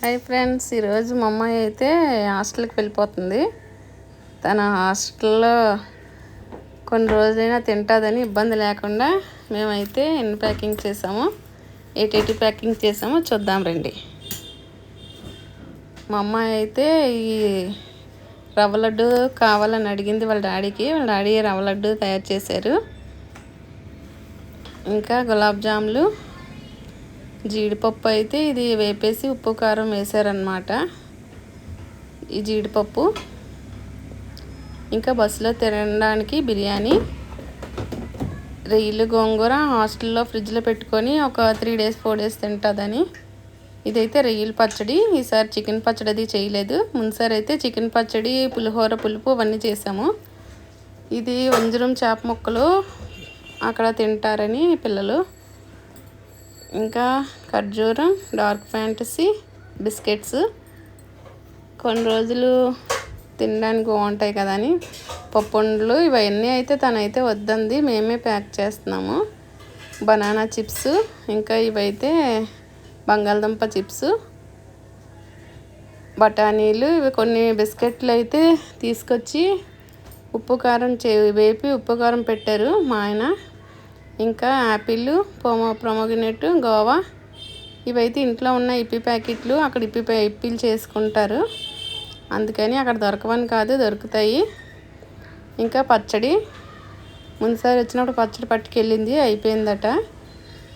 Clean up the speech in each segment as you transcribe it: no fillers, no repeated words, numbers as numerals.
Hi friends, ఈరోజు మా అమ్మాయి అయితే హాస్టల్కి వెళ్ళిపోతుంది. తన హాస్టల్లో కొన్ని రోజులైనా తింటుందని ఇబ్బంది లేకుండా మేమైతే ఎన్ని ప్యాకింగ్ చేసామో, ఏటేటి ప్యాకింగ్ చేసామో చూద్దాం రండి. మా అమ్మాయి అయితే ఈ రవ్వ లడ్డు కావాలని అడిగింది వాళ్ళ డాడీకి. వాళ్ళ డాడీ రవ్వ లడ్డు తయారు చేశారు. ఇంకా గులాబ్ జాములు, జీడిపప్పు అయితే ఇది వేపేసి ఉప్పు కారం వేసారనమాట. ఈ జీడిపప్పు ఇంకా బస్సులో తినడానికి బిర్యానీ, రొయ్యలు గోంగూర హాస్టల్లో ఫ్రిడ్జ్లో పెట్టుకొని ఒక 3 days 4 days తింటుందని. ఇదైతే రొయ్యల పచ్చడి. ఈసారి చికెన్ పచ్చడి అది చేయలేదు. ముందుసారి అయితే చికెన్ పచ్చడి, పులిహోర, పులుపు అవన్నీ చేసాము. ఇది వంజరం చేప ముక్కలు అక్కడ తింటారని పిల్లలు. ఇంకా ఖర్జూరం, డార్క్ ఫ్యాంటసీ బిస్కెట్స్ కొన్ని రోజులు తినడానికి బాగుంటాయి కదా అని పప్పుండలు ఇవన్నీ అయితే తనైతే వద్దంది. మేమే ప్యాక్ చేస్తున్నాము. బనానా చిప్స్, ఇంకా ఇవైతే బంగాళదుంప చిప్స్, బఠానీలు, ఇవి కొన్ని బిస్కెట్లు అయితే తీసుకొచ్చి ఉప్పు కారం వేపి ఉప్పు కారం పెట్టారు మా ఆయన. ఇంకా యాపిల్, ప్రొమోగ్రనేట్, గోవా ఇవైతే ఇంట్లో ఉన్న ఇప్పి ప్యాకెట్లు. అక్కడ ఇప్పిలు చేసుకుంటారు, అందుకని అక్కడ దొరకవని కాదు, దొరుకుతాయి. ఇంకా పచ్చడి ముందుసారి వచ్చినప్పుడు పచ్చడి పట్టుకెళ్ళింది, అయిపోయిందట.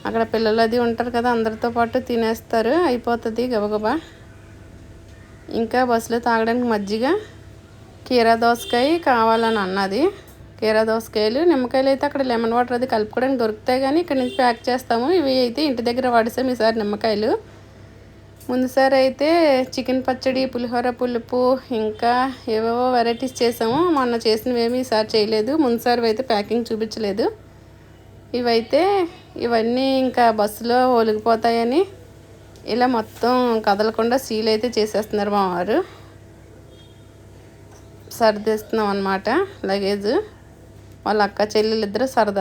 అక్కడ పిల్లలు అది ఉంటారు కదా, అందరితో పాటు తినేస్తారు, అయిపోతుంది గబగబా. ఇంకా బస్సులో తాగడానికి మజ్జిగ, కీరా దోసకాయ కావాలని అన్నది. కీరా దోసకాయలు, నిమ్మకాయలు అయితే అక్కడ లెమన్ వాటర్ అది కలుపుకోవడానికి దొరుకుతాయి, కానీ ఇక్కడ నుంచి ప్యాక్ చేస్తాము. ఇవి అయితే ఇంటి దగ్గర వాడేసాం ఈసారి నిమ్మకాయలు. ముందుసారి అయితే చికెన్ పచ్చడి, పులిహోర, పులుపు, ఇంకా ఏవేవో వెరైటీస్ చేసాము. మొన్న చేసినవేమీ ఈసారి చేయలేదు. ముందుసారి అయితే ప్యాకింగ్ చూపించలేదు. ఇవన్నీ ఇంకా బస్సులో ఒలిగిపోతాయని ఇలా మొత్తం కదలకుండా సీల్ అయితే చేసేస్తున్నారు మా వారు. సర్దేస్తున్నాం అన్నమాట లగేజ్. వాళ్ళ అక్క చెల్లెలు ఇద్దరు సరదా